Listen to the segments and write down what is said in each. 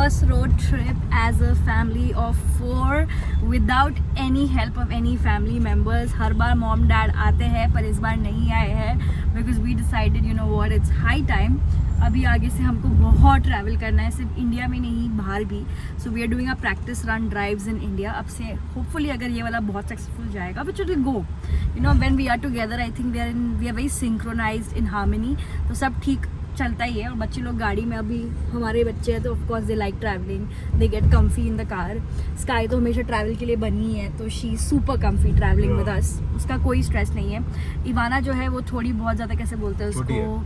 first road trip as a family of 4 without any help of any family members. Her bar mom dad आते हैं पर इस बार नहीं आए हैं because we decided you know what it's high time. अभी आगे से हमको बहुत ट्रैवल करना है, सिर्फ इंडिया में नहीं बाहर भी. So we are doing a practice run drives in India. अब से होपफुली अगर ये वाला बहुत सक्सेसफुल जाएगा which will go you know when we are together. I think we are very synchronised in harmony. तो सब ठीक चलता ही है. और बच्चे लोग गाड़ी में, अभी हमारे बच्चे हैं तो of course they like travelling, they get comfy in the car. Sky तो हमेशा ट्रैवल के लिए बनी है तो she super comfy travelling with us. उसका कोई स्ट्रेस नहीं है. इवाना जो है वो थोड़ी बहुत ज़्यादा कैसे बोलते हैं उसको,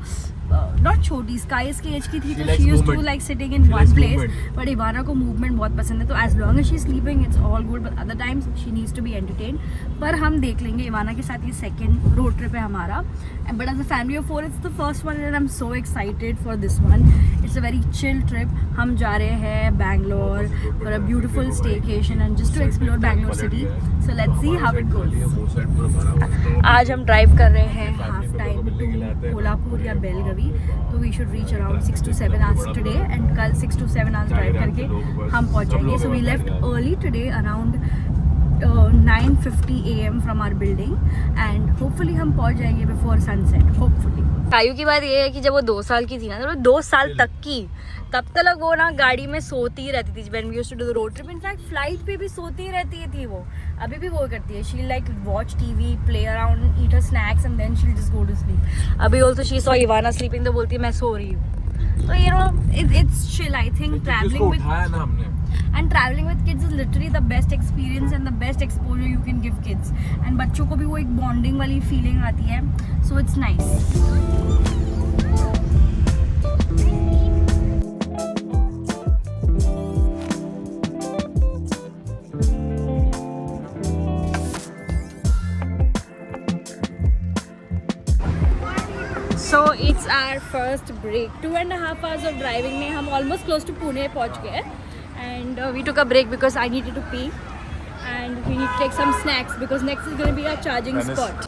नॉट छोटी, स्काई इसके एज की थी तो she used to like sitting in one place. But Ivana को मूवमेंट बहुत पसंद है तो as long as she sleeping it's all good. But other times she needs to be entertain. पर हम देख लेंगे. इवाना के साथ ये सेकेंड रोड ट्रिप है हमारा. But as a family of 4 it's the first one and I am so excited for this one. It's a very chill trip. हम जा रहे हैं Bangalore for a beautiful staycation and just to explore Bangalore city. So let's see how it goes. आज हम drive कर रहे हैं half time to Kolhapur या बेलगवी. तो we should reach around 6 to 7 hours today and कल 6 to 7 आवर्स ड्राइव करके हम पहुंच जाएंगे. So we left early today around 9:50 AM from our building and hopefully हम पहुंच जाएंगे बिफोर सनसेट होपफुली. कायू की बात ये है कि जब वो 2 साल की थी ना, तो 2 साल तक की, तब तक वो ना गाड़ी में सोती ही रहती थी. When we used to do the road trip, in fact flight पे भी सोती ही रहती थी वो. अभी भी वो करती है. She like watch TV, play around, eat her snacks and then she will just go to sleep. अभी also she saw Ivana sleeping तो बोलती है मैं सो रही हूँ. तो you know it's chill. I think travelling with and traveling with kids is literally the best experience and the best exposure you can give kids. and बच्चों को भी वो एक bonding वाली feeling आती है. so it's nice. So it's our first break. 2.5 hours of driving में हम almost close to Pune पहुँच गए. And we took a break because I needed to pee. And we need to take some snacks because next is going to be our charging spot.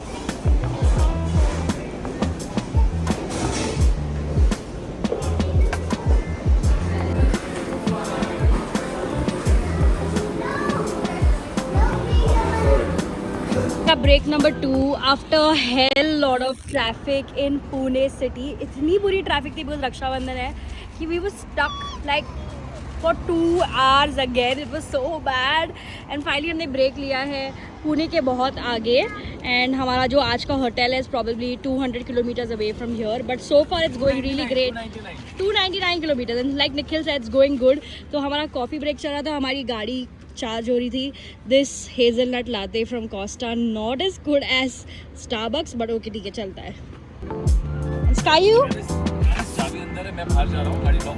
Break number 2 after a hell lot of traffic in Pune city. इतनी बुरी traffic थी because Rakshabandhan है कि we were stuck like for 2 hours again. It was so bad. And finally हमने break लिया है पुणे के बहुत आगे. And हमारा जो आज का होटल है is probably 200 kilometers away from here. But so far it's going really great. 299 kilometers. And like Nikhil said, it's going good. तो हमारा कॉफ़ी ब्रेक चल रहा था, हमारी गाड़ी चार्ज हो रही थी. This hazelnut latte from Costa, not as good as Starbucks but okay ठीक है चलता है. स्कायू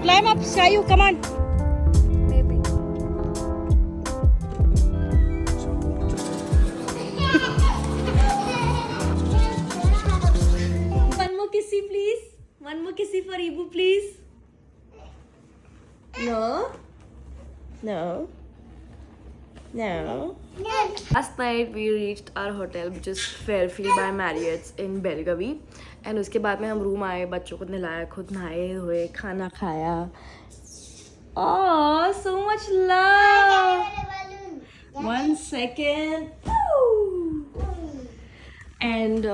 क्लाइम अप. स्कायू come on. One more kissy please. One more kissy for Ibu please. No. No. Last night we reached our hotel which is Fairfield by Marriott's in Belgavi. And उसके बाद में हम रूम आए, बच्चों को नहलाया, खुद नहाए हुए, खाना खाया. Oh, so much love. 1 second. And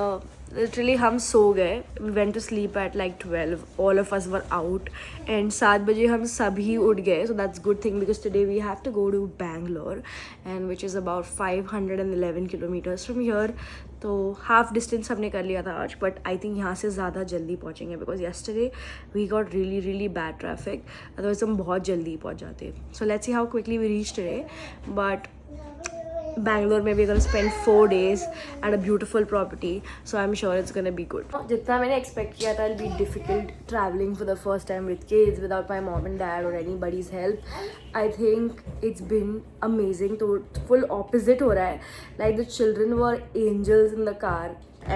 literally हम सो गए. We went to sleep at like 12. All of us were out. And 7 बजे हम सभी उठ गए. So that's good thing because today we have to go to Bangalore, and which is about 511 kilometers from here. तो half distance हमने कर लिया था आज. बट आई थिंक यहाँ से ज़्यादा जल्दी पहुँचेंगे because yesterday we got really bad traffic. Otherwise हम बहुत जल्दी पहुँच जाते. So let's see how quickly we reach today. But Bangalore में भी gonna spend 4 days at a beautiful property, so I'm sure it's gonna be good. जितना मैंने expect किया था, it'll be difficult traveling for the first time with kids without my mom and dad or anybody's help. I think it's been amazing. तो full opposite हो रहा है. Like the children were angels in the car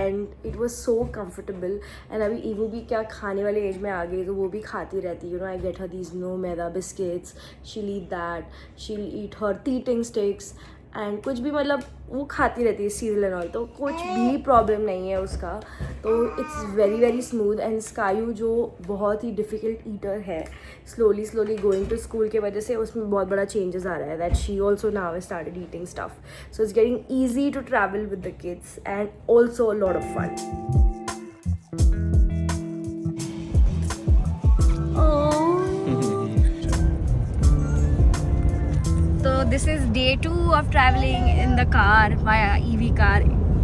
and it was so comfortable. and अभी Yiwu भी क्या खाने वाले as में आ गई तो वो भी खाती रहती. you know, I get her these no maida biscuits. she'll eat that. she'll eat her teething sticks. And कुछ भी मतलब वो खाती रहती है सीरियल एंड ऑल, तो कुछ भी प्रॉब्लम नहीं है उसका. तो it's very very smooth. And स्कायू जो बहुत ही डिफ़िकल्ट ईटर है, स्लोली गोइंग टू स्कूल के वजह से उसमें बहुत बड़ा चेंजेस आ रहा है. That she also now started eating stuff, so it's getting easy to travel with the kids and also a lot of fun. So this is day 2 of traveling in the car, via EV car,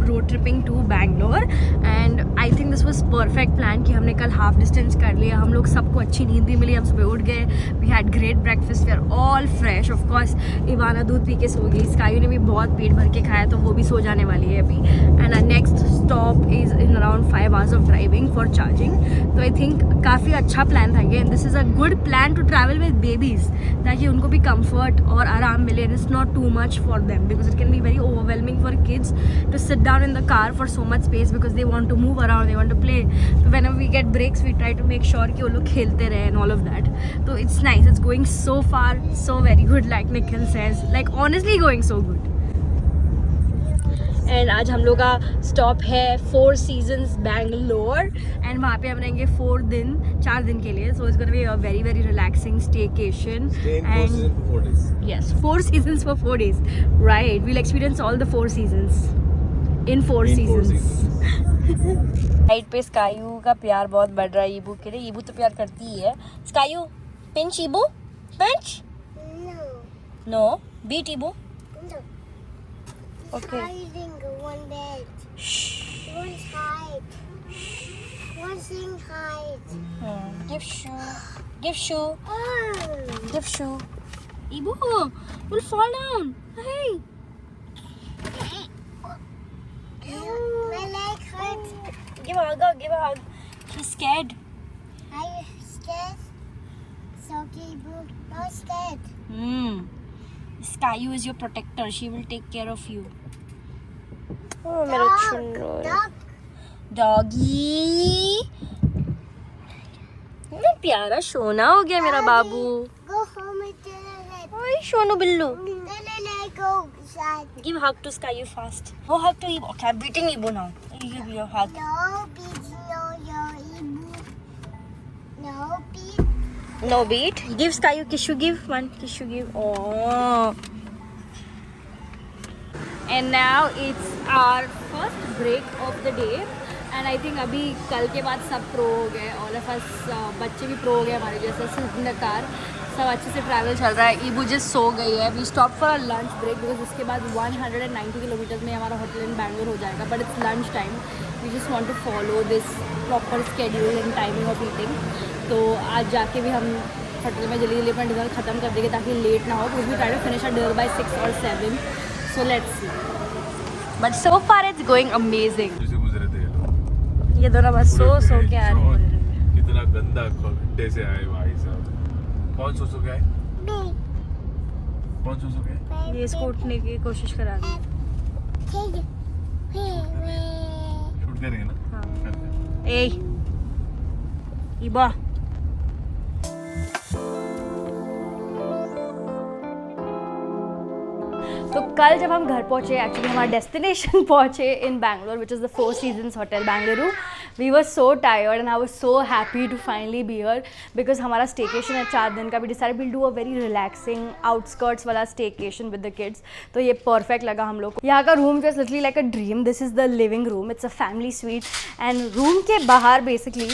road tripping to Bangalore. And I think this was perfect plan कि हमने कल half distance कर लिया. हम लोग सबको अच्छी नींद भी मिली, हम सुबह उठ गए. We had great breakfast, we are all fresh. Of course Ivana दूध पी के सो गई, स्कायू ने भी बहुत पेट भर के खाया तो वो भी सो जाने वाली है अभी. And our next stop is in around 5 hours of driving for charging. तो I think काफ़ी अच्छा प्लान था ये. And this is a good plan to travel with babies, ताकि उनको भी comfort और आराम मिले. And it's not too much for them because it can be very overwhelming for kids to sit down in the car for so much space because they want to move around, they want to play. So whenever we get breaks, we try to make sure कि वो लोग खेलते रहे and all of that. So it's nice. It's going so far, so very good. Like Nikhil says, like honestly going so good. And आज हम लोग का stop है 4 Seasons बैंगलोर. एंड वहाँ पे हम रहेंगे 4 दिन के लिए. So it's gonna be a very very relaxing staycation. And yes, 4 Seasons for 4 days. Right, we'll experience all the 4 Seasons in 4 Seasons. Right पे स्कायू का प्यार बहुत बढ़ रहा है ईबू के लिए. ईबू तो प्यार करती ही है. स्कायू pinch ईबू, pinch. No beat ईबू. Okay. Hiding one bed. One's hide. One's in hide. Give shoe. Give shoe. Oh. Give shoe. Ibu will fall down. Hey. My leg hurts. Give a hug. Give a hug. She's scared. Are you scared? So Kibu, not scared. Scayu is your protector. She will take care of you. Oh, Dog. Doggy. प्यारा सोना हो गया मेरा बाबू. Go home and tell her. ओए Sonu Billu. Then I go inside. Give hug to Scayu fast. Go hug to Ibu. Okay, I'm beating Ibu now. Give your hug. No beat, no your Ibu. No beat. No beat. Give Scayu kiss. Give one kiss. Give. Oh. And now it's our first break of the day. And I think अभी कल के बाद सब pro हो गए. All of us बच्चे भी pro हो गए हमारे जैसे इन द कार. सब अच्छे से ट्रैवल चल रहा है. ईबू जस्ट सो गई है. We stop for a lunch break because उसके बाद 190 किलोमीटर में हमारा होटल इन बैंगलोर हो जाएगा. But it's lunch time. We just want to follow this proper schedule and timing of eating. तो आज जाके भी हम होटल में जल्दी अपना डिनर ख़त्म कर देंगे ताकि लेट ना हो. Because we try to finish our dinner by 6 or 7. So let's see. But so far it's going amazing. ये दोनों बस सो के आ रहे हैं. कितना गंदा खड्डे से आए भाई साहब. कौन सो के आए? Me. कौन सो के आए? ये इसको उठने की कोशिश करा रही है. शूट करेंगे ना. हाँ. ए इबा. तो कल जब हम घर पहुँचे, एक्चुअली हमारा डेस्टिनेशन पहुँचे in Bangalore which is the 4 Seasons hotel Bengaluru. We were so tired and I was so happy to finally be here because हमारा स्टेकेशन है 4 दिन का. भी decided will do a very relaxing outskirts वाला स्टेकेशन विद द किड्स. तो ये perfect लगा हम लोग को. यहाँ का room is literally like a dream. This is the living room. It's a family sweet. And room के बाहर basically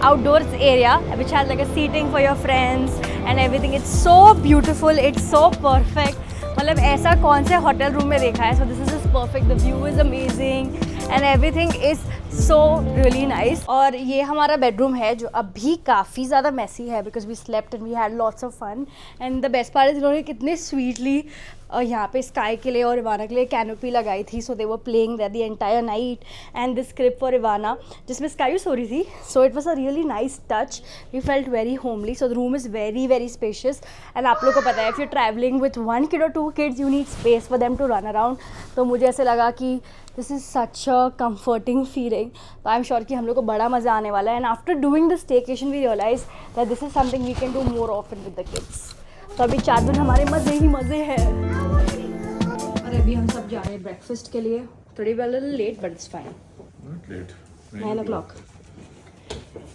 outdoors area which has like a seating for your friends and everything. It's so beautiful, it's so perfect. मतलब ऐसा कौन से hotel room में देखा है. So this is just perfect. The view is amazing and everything is so really nice. और ये हमारा बेडरूम है जो अभी काफ़ी ज़्यादा मैसी है because we slept and we had lots of fun. And the best part is इन्होंने कितने sweetly यहाँ पे स्काई के लिए और इवाना के लिए कैनोपी लगाई थी. So they were playing that the entire night. And this script for Ivana जिसमें स्काई सो रही थी. So it was a really nice touch. We felt very homely. So the room is very very spacious. And आप लोग को पता है if you travelling with 1 kid or 2 kids you need space for them to run around. तो मुझे ऐसे लगा कि this is such a comforting feeling. तो आई एम श्योर कि हम लोग को बड़ा मज़ा आने वाला है. And after doing the staycation we realize that this is something we can do more often with the kids. तो अभी 4 दिन हमारे मज़े ही मज़े हैं. अभी हम सब जा रहे हैं ब्रेकफास्ट के लिए. Today we are a little late, but it's fine. Not late. 9 o'clock.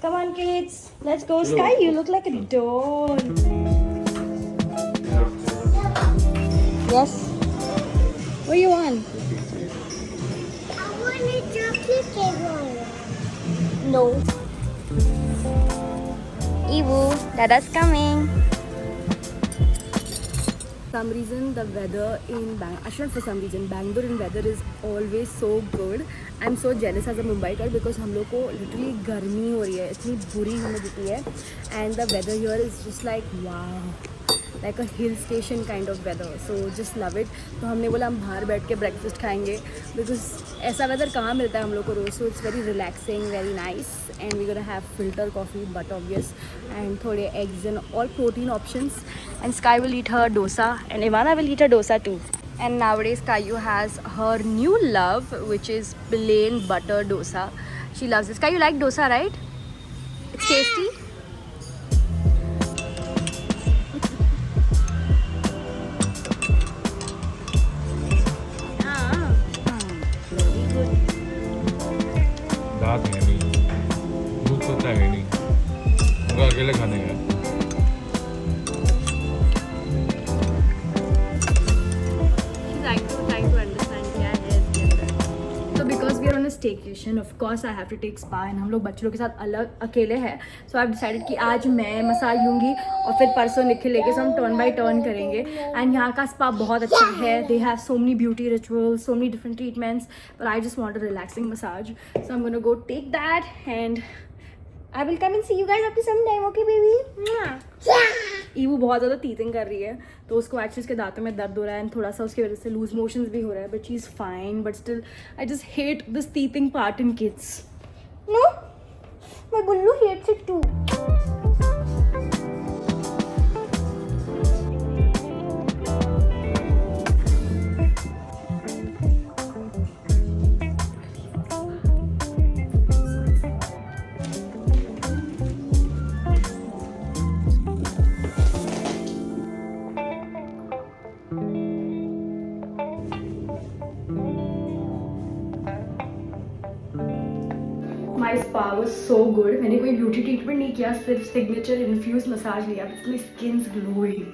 Come on, kids. Let's go. Sky, you look like a doll. Yes. What do you want? I want a chocolate cake. No. Evu, Dada's coming. For some reason the weather in actually not for some reason, Bangalore in weather is always so good. I'm so jealous as a Mumbaiker because हम लोग को literally गर्मी हो रही है, इतनी बुरी humidity है, and the weather here is just like wow, like a hill station kind of weather. So just love it. तो हमने बोला हम बाहर बैठ के breakfast खाएंगे because ऐसा weather कहाँ मिलता है हम लोग को रोज. So it's very relaxing, very nice, and we're gonna have filter coffee, but obvious, and थोड़े eggs and all protein options. And Sky will eat her dosa, and Ivana will eat her dosa too. And nowadays Caillou has her new love, which is plain butter dosa. She loves this. Caillou, you like dosa, right? It's tasty. Very good. दांत है नहीं, दूध पत्ता है नहीं, उनका अकेले खाने का. Trying to understand क्या है इसके अंदर. So because we are on a staycation, of course I have to take spa, and हम लोग बच्चों के साथ अलग अकेले हैं. So I've decided कि आज मैं मसाज लूँगी और फिर परसों निखिल लेके हम टर्न बाय टर्न करेंगे. And यहाँ का स्पा बहुत अच्छा है. They have so many beauty rituals, so many different treatments, but I just want a relaxing massage. So I'm gonna go take that, and I will come and see you guys after some time, okay baby? Yiwu बहुत ज़्यादा teething कर रही है, तो उसको actually उसके दांतों में दर्द हो रहा है, एंड थोड़ा सा उसकी वजह से लूज मोशंस भी हो रहा है, but she is fine. But still I just hate this teething part in kids. No, my Gullu hates it too. My spa was so good. मैंने कोई ब्यूटी ट्रीटमेंट नहीं किया, सिर्फ सिग्नेचर इन्फ्यूज मसाज लिया. My skin is glowing.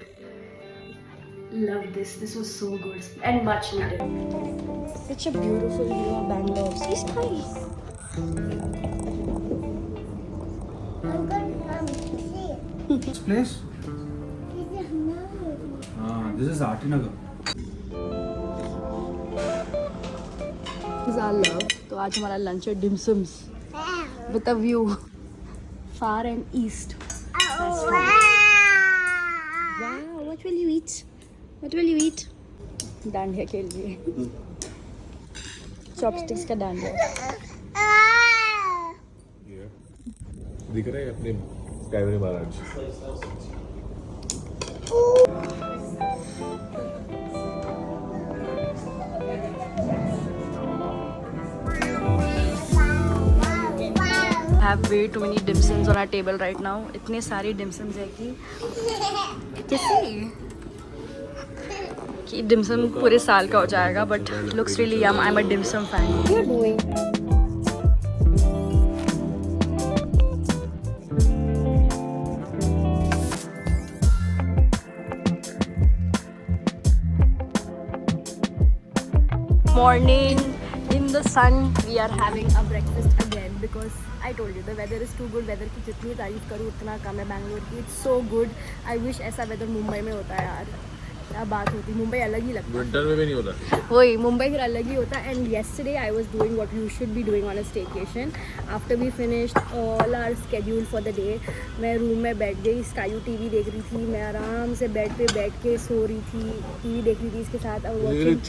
Love this. This was so good and much needed. Such a beautiful view of Bangalore. See Sky. I'm going to come see. This place? This is mine. This is Artinagar. This is our love. तो आज हमारा lunch है dim sums with a view far and east. That's right. Wow, what will you eat? What will you eat? Dandiya खेल रही है. Chopsticks का डांडिया. दिख रहे हैं अपने कैमरे महाराज. I have way too many dim sums on our table right now. इतने सारे dim sums है कि dim sum पूरे साल का हो जाएगा. But looks really yum. I'm a dim sum fan. What are you doing? Morning in the sun. We are having a breakfast again because I told you the weather is too good. Weather की जितनी तारीफ करूँ उतना कम है बैंगलोर की. It's so good. I wish ऐसा weather Mumbai में होता है यार. क्या बात होती. मुंबई अलग ही लगता है. विंटर में भी नहीं होता. वही मुंबई फिर अलग ही होता है. And yesterday I was doing what you should be doing on a staycation. After we finished all our schedule for the day, मैं रूम में बैठ गई. स्काई टीवी देख रही थी. मैं आराम से बेड पे बैठ के सो रही थी. टीवी देख रही थी इसके साथ. और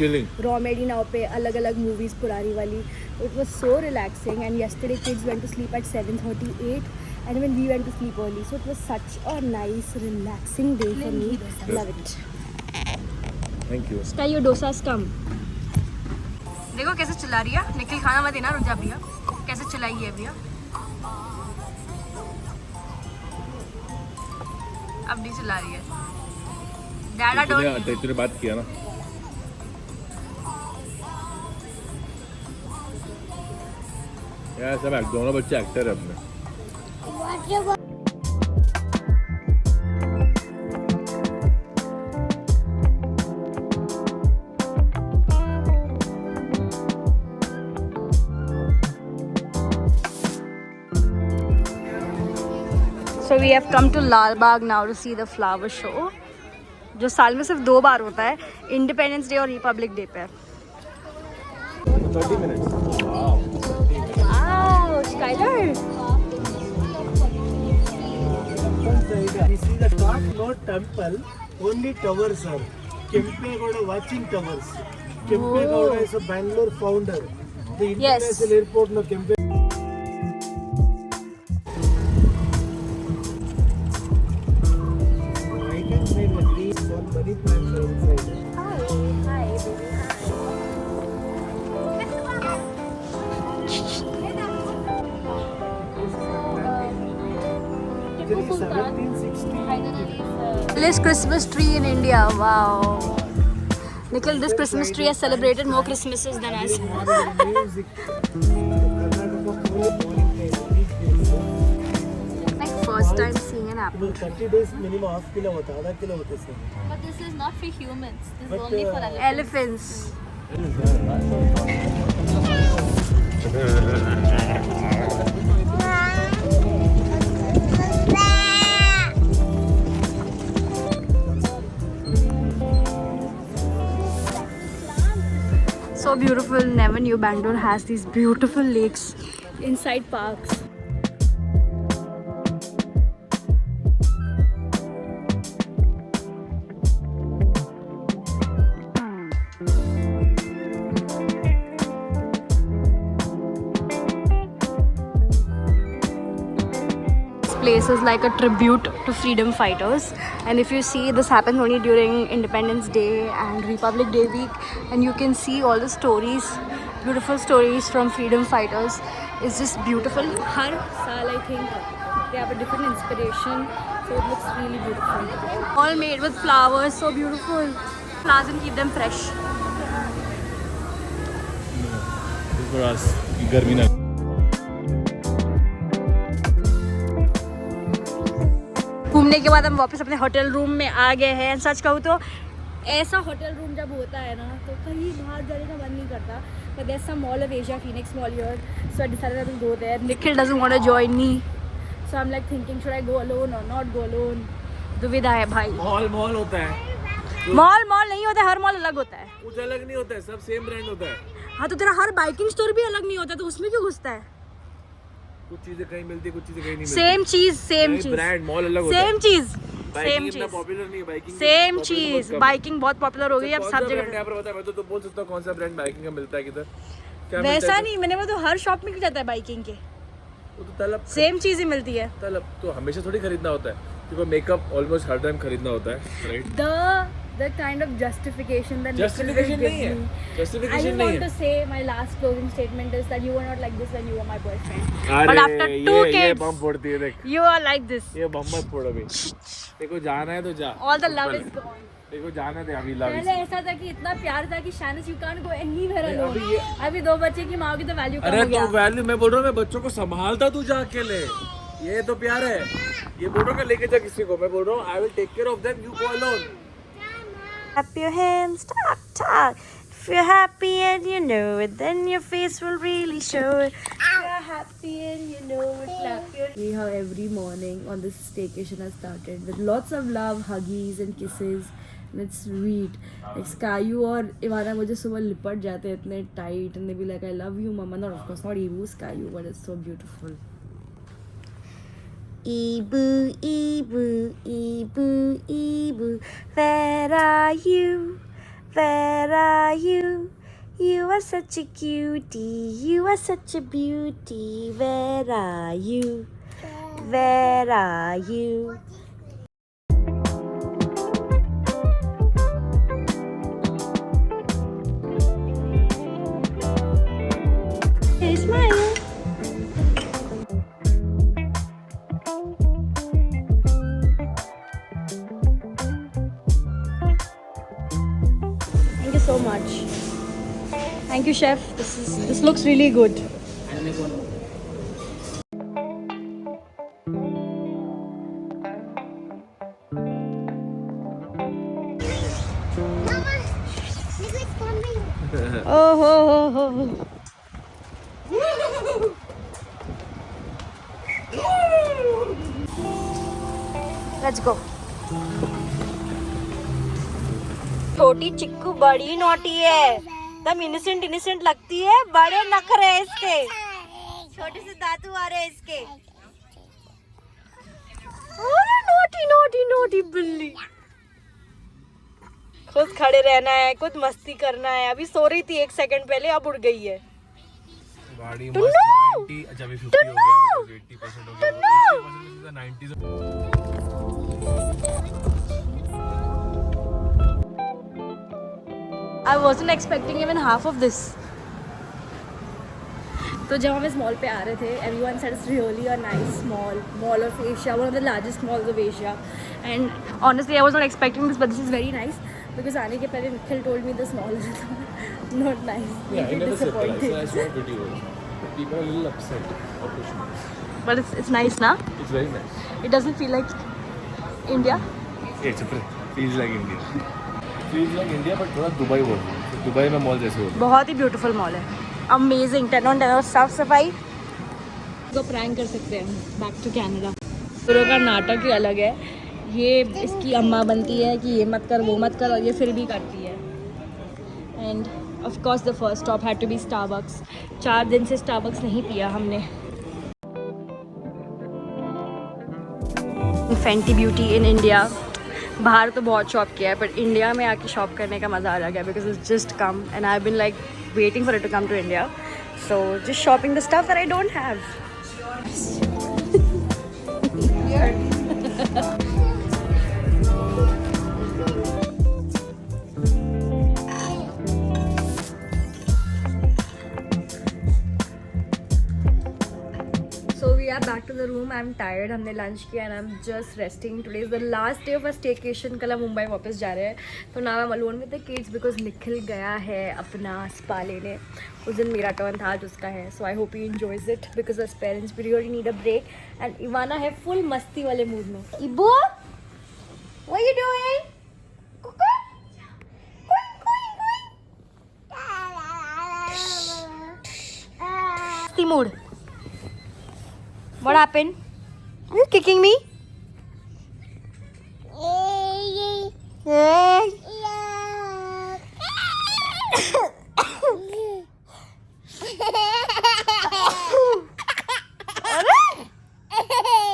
Chilling. Romedy Now पे अलग अलग मूवीज़ पुरानी वाली. It was so relaxing. And yesterday kids went to sleep at 7:38. And when we went to sleep early, so it was such a nice, relaxing day for me. Love it. Thank you. Sky, your dosa's come. देखो कैसे चिल्ला रही है. निखिल खाना मत देना, रुक जा भैया. कैसे चिल्लाई है भैया. अब नहीं चिल्ला रही है. डैडा डोंट. तूने बात किया ना. यार सब दोनों बच्चे एक्टर है अपने. So we have come to Lal Bagh now to see the flower show, जो साल में सिर्फ 2 बार होता है, इंडिपेंडेंस डे और रिपब्लिक डे पे. 30 minutes. Wow, Skylar. This is a top no temple, only towers are. Kempegowda watching towers. Kempegowda is a Bangalore founder. The international airport no Kempe. I can say the green one money plants are inside. Hi, baby. There is 1760. This Christmas tree in India, wow. Nikhil, this Christmas tree has celebrated more Christmases than us. Music. Karnataka full morning time. Weekdays. Like first time seeing an apple. 30 days minimum half kilo होता है, आधा kilo होते हैं. But this is not for humans. This But, is only for elephants. Elephants. So beautiful. Never knew Bangalore has these beautiful lakes inside parks. Place is like a tribute to freedom fighters, and if you see, this happens only during Independence Day and Republic Day week, and you can see all the stories, beautiful stories from freedom fighters. It's just beautiful. Har saal I think they have a different inspiration, so it looks really beautiful. All made with flowers, so beautiful. Flowers and keep them fresh. This for us. गर्मी ना. घूमने के बाद हम वापस अपने hotel room में आ गए हैं. सच कहूँ तो ऐसा होटल रूम जब होता है ना तो कहीं बाहर जाने का मन नहीं करता. But there's some Mall of Asia, Phoenix Mall here, so I decided to go there. Nikhil doesn't want to join me, so I'm like thinking, should I go alone or not go alone? दुविधा है भाई. Mall होता है. Mall नहीं होता है, हर mall अलग होता है. कुछ अलग नहीं होता है, सब सेम ब्रांड होता है. हाँ तो तेरा हर बाइकिंग स्टोर भी अलग नहीं होता, तो उसमें क्यों घुसता है? कुछ चीजें कहीं मिलती है, कुछ चीजें कहीं नहीं मिलती. सेम चीज ब्रांड मॉल अलग होता है. सेम चीज बाइकिंग इतना पॉपुलर नहीं है. बाइकिंग सेम चीज. बाइकिंग बहुत पॉपुलर हो गई अब सब जगह. यहाँ पर बता, मैं तो बोल सकता हूँ कौन सा ब्रांड बाइकिंग का मिलता है किधर. क्या वैसा नहीं, मैंने वो तो हर शॉप में जाता है बाइकिंग के. वो तो तलब सेम चीज ही मिलती है. तलब तो हमेशा थोड़ी खरीदना होता है, क्योंकि मेकअप ऑलमोस्ट हर टाइम खरीदना होता है, right. The kind of justification that Justification नहीं है. I Justification just नहीं want है. to say my last closing statement is that you were not like this when you were my boyfriend. अरे But after 2 ये kids, बम फोड़ती है देख. you are like this. ये बम मत फोड़ अभी. देखो जाना है तो जा. All the love is gone. देखो जाना है अभी लव. पहले ऐसा था कि इतना प्यार था कि शायनिस you can't go anywhere alone. अभी ये- अभी 2 बच्चे की माँ की तो वैल्यू कम अरे हो गया. तो वैल्यू मैं बोल रहा हूँ, मैं बच्चों को संभालता तू जा अकेले. ये तो प्यार है. ये बोल रहा हूँ लेके जा किसी को. मैं बोल रहा हूँ I will take care of them, you go alone. Clap your hands, talk. If you're happy and you know it, then your face will really show it. If you're happy and you know it, clap your. See how every morning on this staycation has started with lots of love, huggies and kisses. And it's sweet. Like Skayu और Ivana मुझे सुबह लिपट जाते हैं इतने tight and they be like I love you mama. Not of course not Ibu, Skayu, but it's so beautiful. Ibu, Ibu, Ibu, Ibu, where are you? Where are you? You are such a cutie, you are such a beauty. Where are you? Where are you? Hey, smile. Thank you so much. Thank you, chef. This looks really good. coming. Oh. Let's go. छोटी चिक्कू बड़ी naughty है, तब इनिसेंट लगती है, बड़े नखरे हैं इसके, छोटे से दांतू आ रहे हैं इसके। नोटी बिल्ली। खुद खड़े रहना है, खुद मस्ती करना है। अभी सो रही थी 1 सेकंड पहले, अब उड़ गई है। गाड़ी मस्त 90 अच्छा अभी 50 हो गया, 80% हो गया, 80% 90। I wasn't expecting even half of this. तो जब हम इस मॉल पे आ रहे थे, everyone said it's really a nice mall of Asia, one of the largest malls of Asia. And honestly, I was not expecting this, but this is very nice. Because आने के पहले Nikhil told me this mall is not nice. Yeah, I never said that. Disappointed. I saw videos. People are a little upset. But it's nice, na? It's very nice. It doesn't feel like India. Yeah, it feels like India. It feels like India, but थोड़ा Dubai version. Dubai में mall जैसे होता है। बहुत ही beautiful mall है, amazing, 10 on 10 और साफ सफाई को प्रैंक कर सकते हैं। Back to Canada. शुरू का नाटक ही अलग है। ये इसकी अम्मा बनती है कि ये मत कर वो मत कर, और ये फिर भी करती है। And of course the first stop had to be Starbucks. 4 दिन से स्टारबक्स नहीं पिया हमने। Fenty beauty in India. बाहर तो बहुत शॉप किया है, बट इंडिया में आके शॉप करने का मज़ा अलग है, because it's just come and I have been like waiting for it to come to India, so just shopping the stuff that I don't have. We are back to the room. I'm tired. हमने lunch किया and I'm just resting. Today is the last day of our staycation. कल हम मुंबई वापस जा रहे हैं, तो now I'm alone with the kids because Nikhil गया है अपना स्पा लेने। उस दिन मेरा टर्न था, आज उसका है, so I hope he enjoys it because as parents we really need a break. And Ivana है full मस्ती वाले मूड में। इबो, what are you doing? मस्ती mood. What happened? Are you kicking me? Hey.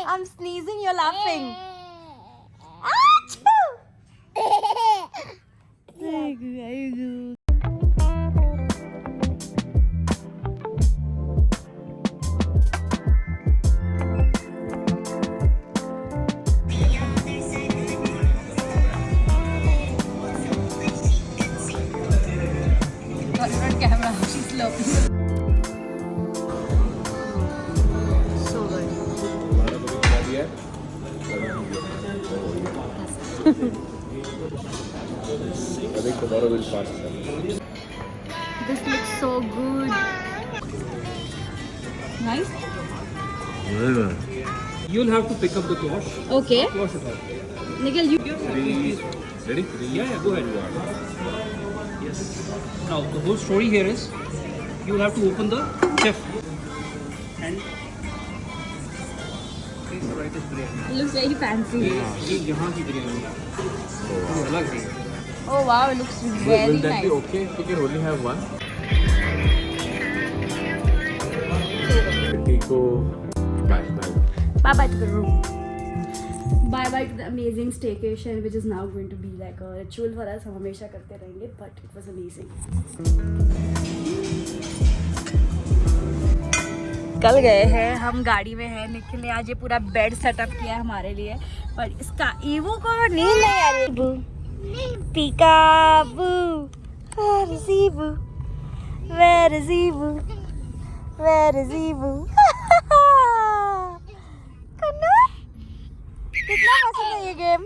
I'm sneezing, you're laughing. Camera, she's laughing. So good. I think tomorrow will pass. This looks so good. Nice. You'll have to pick up the cloth. Okay. Wash it out. Nikhil, you. Ready? Yeah, go ahead. Yes. Now the whole story here is you have to open the chef and please try this biryani. It looks very fancy. ये यहाँ की बिरयानी ये अलग है. Oh wow, it looks very Will that nice. be okay if we can only have one? Kiko, bye. Bye bye to the room. Bye bye to the amazing staycation, which is now going to be like a ritual for us. हम हमेशा करते रहेंगे, but it was amazing. कल गए हैं हम, गाड़ी में है। निखिल ने आज ये पूरा बेड सेटअप किया है हमारे लिए, पर इसका ईवो को नींद नहीं आ रही। पीकाबू, where is Evu? Where is Evu? Where is Evu? कन्नू, कितना पसंद है ये गेम?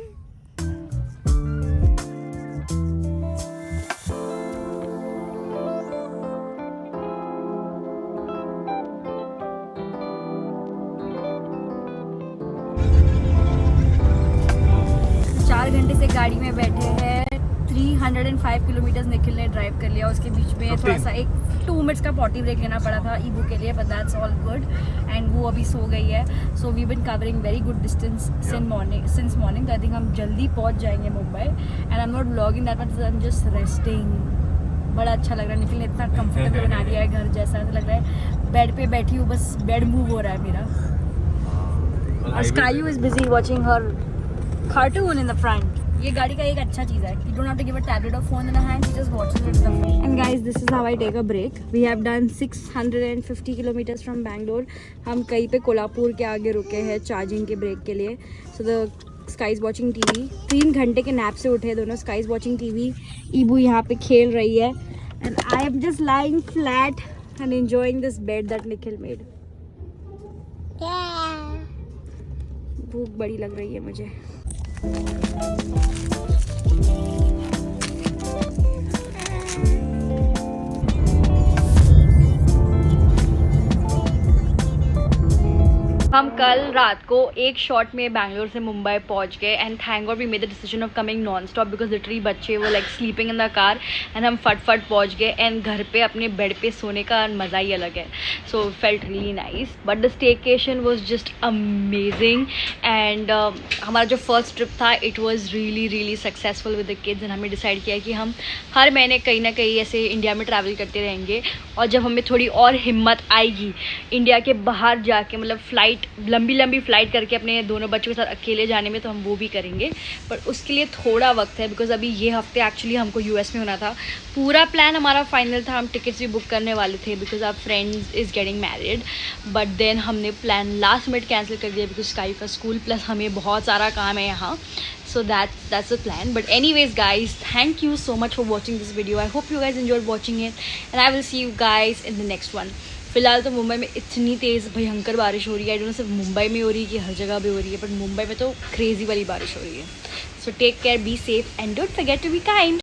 घंटे से गाड़ी में बैठे हैं, 305 किलोमीटर्स निखिल ने ड्राइव कर लिया. उसके बीच में थोड़ा सा एक 2 मिनट्स का पॉटी ब्रेक लेना पड़ा था ईबू के लिए, but that's all good. And वो अभी सो गई है. So we been covering very good distance since morning. I think हम जल्दी पहुंच जाएंगे Mumbai. And I am not vlogging that much, I am just resting. बड़ा अच्छा लग रहा है. निखिल ने इतना कंफर्टेबल बना दिया है घर जैसा. ऐसा लग रहा है बेड पे बैठी हूँ, बस बेड मूव हो रहा है मेरा. और स्कायू is busy watching her cartoon in the front. ये गाड़ी का एक अच्छा चीज़ है, you don't have to give a tablet or phone in a hand, she just watches it in the front. And guys, this is how I take a break. We have done 650 kilometers from Bangalore. हम कहीं पे कोल्हापुर के आगे रुके हैं charging के break के लिए. So the Sky is watching TV. 3 घंटे के नैप से उठे दोनों. Sky is watching TV. ईबू यहाँ पे खेल रही है. And I am just lying flat and enjoying this bed that Nikhil made. भूख बड़ी लग रही है मुझे. हम कल रात को एक शॉट में बैंगलोर से मुंबई पहुंच गए. And thank god we made the decision of coming non stop because literally बच्चे वो like sleeping in the car. And हम फट पहुंच गए. एंड घर पे अपने बेड पे सोने का मज़ा ही अलग है. So felt really nice. But the staycation was just amazing. And हमारा जो फर्स्ट ट्रिप था it was really successful with the kids. And हमें डिसाइड किया कि हम हर महीने कहीं ना कहीं ऐसे इंडिया में ट्रैवल करते रहेंगे. और जब हमें थोड़ी और हिम्मत आएगी इंडिया के बाहर जाके, मतलब फ़्लाइट लंबी फ़्लाइट करके अपने दोनों बच्चों के साथ अकेले जाने में, तो हम वो भी करेंगे. पर उसके लिए थोड़ा वक्त है बिकॉज अभी ये हफ्ते एक्चुअली हमको यूएस में होना था. पूरा प्लान हमारा फाइनल था. हम टिकट्स भी बुक करने वाले थे because our friends is getting married. But then हमने प्लान लास्ट मिनट कैंसिल कर दिया बिकॉज स्काई का स्कूल प्लस हमें बहुत सारा काम है यहाँ. So that's the plan. But anyways guys, thank you so much for watching this video. I hope you guys enjoyed watching it and I will see you guys in the next one. फिलहाल तो मुंबई में इतनी तेज़ भयंकर बारिश हो रही है. आई डोंट नो सिर्फ मुंबई में हो रही है कि हर जगह भी हो रही है, बट मुंबई में तो क्रेजी वाली बारिश हो रही है. So take care, be safe and don't forget to be kind.